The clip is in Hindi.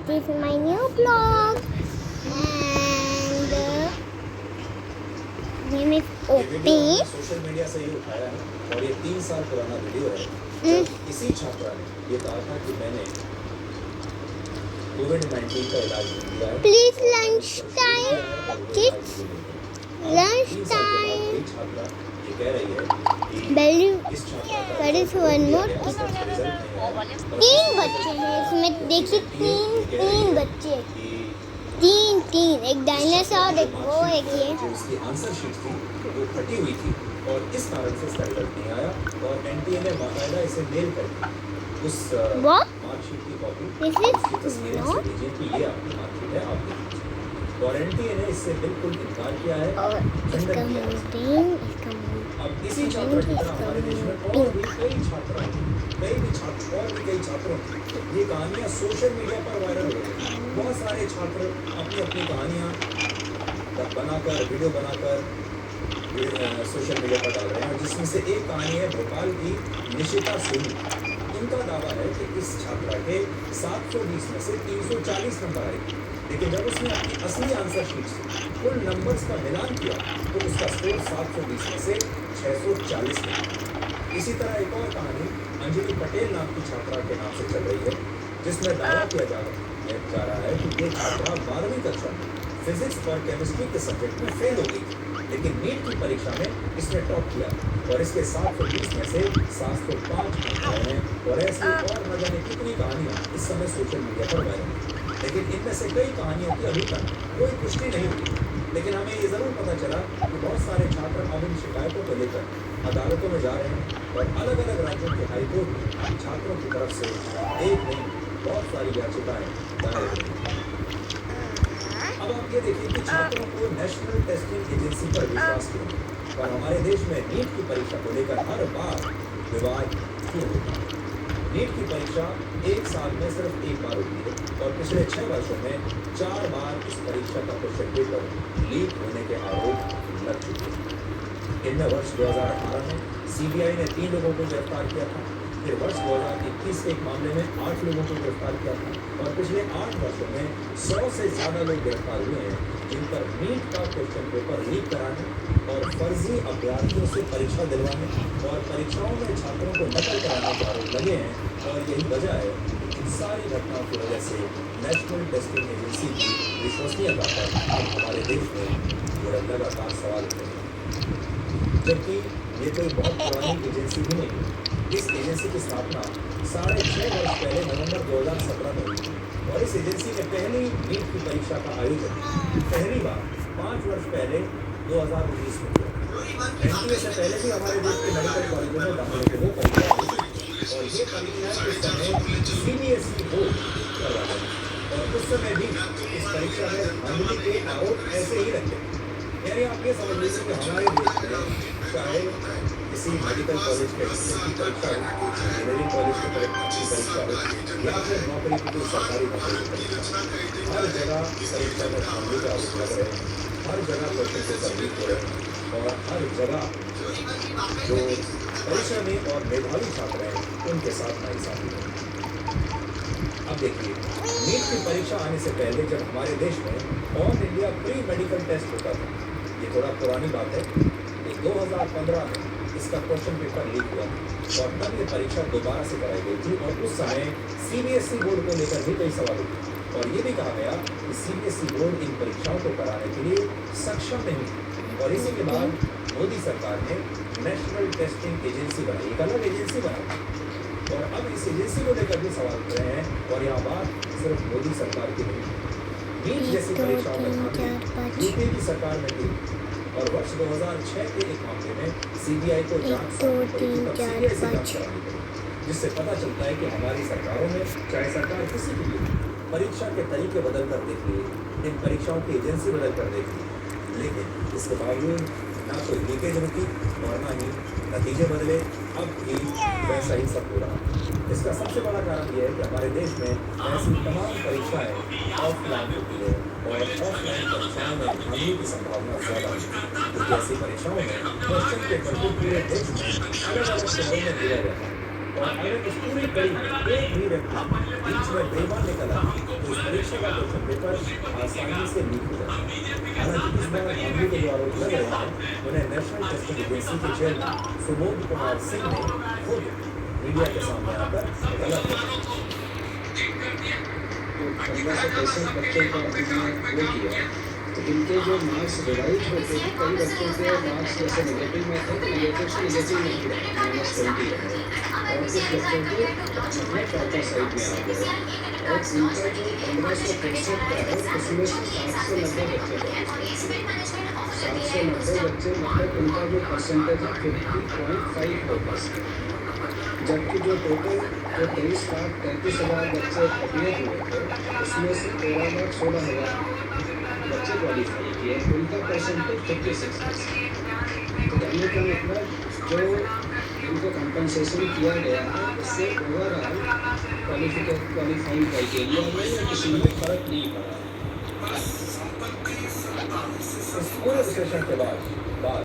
this is my new blog and name is Opi. Social media से ही उठाया है और ये 3 साल पुराना वीडियो है जब इसी छात्रा ने ये कहा था कि मैंने कोविड-19 का इलाज किया है। Please lunch time, kids. Lunch time. छात्रा ये कह रही है कि Value. इस छात्रा का There is one more. Result नहीं है। 3 बच्चे हैं इसमें, देखिए तीन बच्चे, तीन एक डायनासोर, एक वो, एक ये। जो उसकी आंसर शीट थी वो फटी हुई थी और इस कारण से इसका रिजल्ट नहीं आया और एनटीए ने बाकायदा इसे मेल कर दी उस मार्कशीट की कॉपी उसकी तस्वीरें से लीजिए कि ये आपकी मार्कशीट है, आप देखिए। और एनटीए ने इससे बिल्कुल इनकार किया है, खंडन किया है। अब इसी छात्र की तरह हमारे देश में और भी कई छात्र और भी कई छात्रों की ये कहानियां सोशल मीडिया पर वायरल हो रही हैं। बहुत सारे छात्र अपनी अपनी कहानियां बनाकर वीडियो बनाकर सोशल मीडिया पर डाल रहे हैं, जिसमें से एक कहानी है भोपाल की निशिता सोनी। उनका दावा है कि इस छात्रा के 720 में से 340 नंबर आए, लेकिन जब उसने अपनी असली आंसर शीट से कुल नंबर्स का मिलान किया तो उसका स्कोर 720 में से 640 है। इसी तरह एक और कहानी अंजलि पटेल नाम की छात्रा के नाम से चल रही है, जिसमें दावा किया जा रहा है कि ये छात्रा 12वीं कक्षा में फिजिक्स और केमिस्ट्री के सब्जेक्ट में फेल हो गई थी, लेकिन नीट की परीक्षा में इसने टॉप किया और इसके 720 में से 705 अंक आए हैं। और ऐसी और न जाने कितनी कहानियां इस समय सोशल मीडिया पर वायरल हैं, लेकिन इनमें से कई कहानियों की अभी तक कोई पुष्टि नहीं हुई। लेकिन हमें ये ज़रूर पता चला कि बहुत सारे छात्र अब इन शिकायतों को लेकर अदालतों में जा रहे हैं और अलग अलग राज्यों के हाईकोर्ट में छात्रों की तरफ से एक नहीं बहुत सारी याचिकाएं दायर हुई। अब आप ये देखिए कि छात्रों को नेशनल टेस्टिंग एजेंसी पर विश्वास क्यों है और हमारे देश में नीट की परीक्षा को लेकर हर बार विवाद क्यों होता है। नीट की परीक्षा एक साल में सिर्फ एक बार होती है और पिछले 6 वर्षों में 4 बार इस परीक्षा का क्वेश्चन पेपर लीक होने के आरोप लग चुके हैं। इनमें वर्ष 2018 में सीबीआई ने 3 लोगों को गिरफ्तार किया था, फिर वर्ष 2021 के एक मामले में 8 लोगों को गिरफ्तार किया था और पिछले 8 वर्षों में 100 से ज़्यादा लोग गिरफ्तार हुए हैं जिन पर नीट का क्वेश्चन पेपर लीक कराने और फर्जी अभ्यर्थियों से परीक्षा दिलवाने और परीक्षाओं में छात्रों को नकल कराने के आरोप लगे हैं। और यही वजह है इन सारी घटनाओं की वजह से नेशनल टेस्टिंग एजेंसी की विश्वसनीयता पर अब हमारे देश में लगातार सवाल उठे हैं, जबकि ये कोई बहुत पुरानी एजेंसी भी नहीं है। इस एजेंसी की स्थापना 6.5 वर्ष पहले नवंबर 2017 में हुई थी और इस एजेंसी ने पहली नीट की परीक्षा का आयोजन पहली बार 5 वर्ष पहले 2019 में किया। एनटीए से पहले भी हमारे देश के मेडिकल कॉलेजों में दाखिले के लिए परीक्षा हुई थी और ये परीक्षा के समय सीबीएसई बोर्ड करवाता था और उस समय भी इस परीक्षा में धांधली के आरोप ऐसे ही रखे। यानी आप ये समझ लीजिए कि हमारे देश में चाहे किसी मेडिकल कॉलेज के की परीक्षा हो, इंजीनियरिंग कॉलेज की परीक्षा हो या फिर नौकरी की कोई सरकारी नौकरी की परीक्षा, हर जगह परीक्षा में धांधली के आरोप लग रहे हैं, हर जगह क्वेश्चन पेपर लीक हो रहे हैं और हर जगह जो परिश्रमी और मेधावी छात्र हैं उनके साथ नाइंसाफी है। अब देखिए, नीट की परीक्षा आने से पहले जब हमारे देश में all India pre medical test होता था, ये थोड़ा पुरानी बात है, तो 2015 में इसका क्वेश्चन पेपर लीक हुआ और तब ये परीक्षा दोबारा से कराई गई थी और उस समय सीबीएसई बोर्ड को लेकर भी कई सवाल उठे और ये भी कहा गया कि सीबीएसई बोर्ड इन परीक्षाओं को कराने के लिए सक्षम नहीं है। और इसी के बाद मोदी सरकार ने नेशनल टेस्टिंग एजेंसी बनाई, एक अलग एजेंसी बनाई और अब इस एजेंसी को लेकर भी सवाल उठ रहे हैं। और यहाँ बात सिर्फ मोदी सरकार की नहीं, नीट जैसी परीक्षाओं में यूपी की सरकार में भी और वर्ष 2006 के एक मामले में सीबीआई को जांच जिससे पता चलता है कि हमारी सरकारों में चाहे सरकार किसी भी परीक्षा के तरीके बदल कर देखिए, इन परीक्षाओं की एजेंसी बदल कर देखिए, लेकिन इसके बावजूद ना कोई लीकेज रुकी और ना ही नतीजे बदले। अब भी वैसा ही सब हो रहा। इसका सबसे बड़ा कारण यह है कि हमारे देश में ऐसी तमाम परीक्षाएं ऑफलाइन होती है और ऑफलाइन परीक्षाओं में धांधली की संभावना ज़्यादा है। क्योंकि ऐसी परीक्षाओं में क्वेश्चन पेपर को पूरे देश में अलग अलग शहरों में दिया जाता है और अगर इस पूरी कड़ी में एक भी व्यक्ति बीच में बेईमान निकला तो इस परीक्षा का क्वेश्चन पेपर आसानी से लीक हो जाता है। हालांकि इस बार मामले के जो आरोप लग रहे हैं उन्हें नेशनल टेस्टिंग एजेंसी के चेयरमैन सुबोध कुमार सिंह ने खुद मीडिया के सामने आकर गलत बताया। 1565 बच्चों का उन्होंने वो किया, तो इनके जो मार्क्स रिवाइज होते थे, कई बच्चों के मार्क्स जैसे नेगेटिव में थे, नेगेटिव से नेगेटिव में ही रहे, -20 रहे, और कुछ बच्चों के मतलब चौथा साइड में आ गए, और इनका जो 1565 का है उसमें से 790 बच्चे थे, 790 बच्चे मतलब उनका जो परसेंटेज है 50.54%, जबकि जो टोटल जो 23,33,000 बच्चे अपीयर हुए थे उसमें से 13,16,000 बच्चे क्वालिफाई किए, उनका परसेंटेज 56%। तो कहने का मतलब जो उनको कंपनसेशन किया गया है उससे ओवरऑल क्वालिफाइंग क्राइटेरिया में या किसी में फर्क नहीं पड़ा। इस पूरे विश्लेषण के बाद